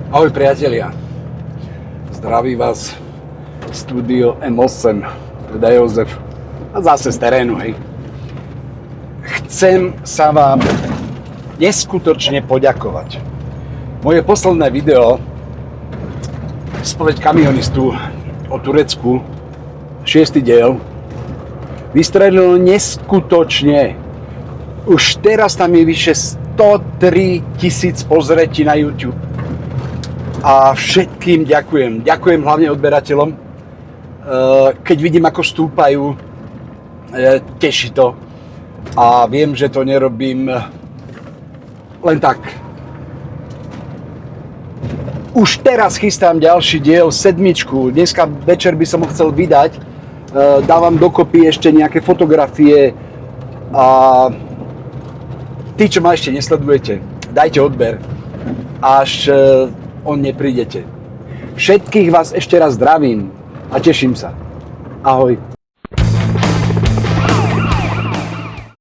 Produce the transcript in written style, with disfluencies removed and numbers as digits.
Ahoj priatelia, zdraví vás Studio M8, teda Jozef, a zase z terénu, hej. Chcem sa vám neskutočne poďakovať. Moje posledné video, spoveď kamionistu o Turecku, 6. diel, vystrelilo neskutočne. Už teraz tam je vyše 103 000 pozretí na YouTube. A všetkým ďakujem. Ďakujem hlavne odberateľom. Keď vidím, ako stúpajú, teší to. A viem, že to nerobím len tak. Už teraz chystám ďalší diel, 7. Dneska večer by som ho chcel vydať. Dávam dokopy ešte nejaké fotografie. A tí, čo ma ešte nesledujete, dajte odber, až on neprídete. Všetkých vás ešte raz zdravím a teším sa. Ahoj.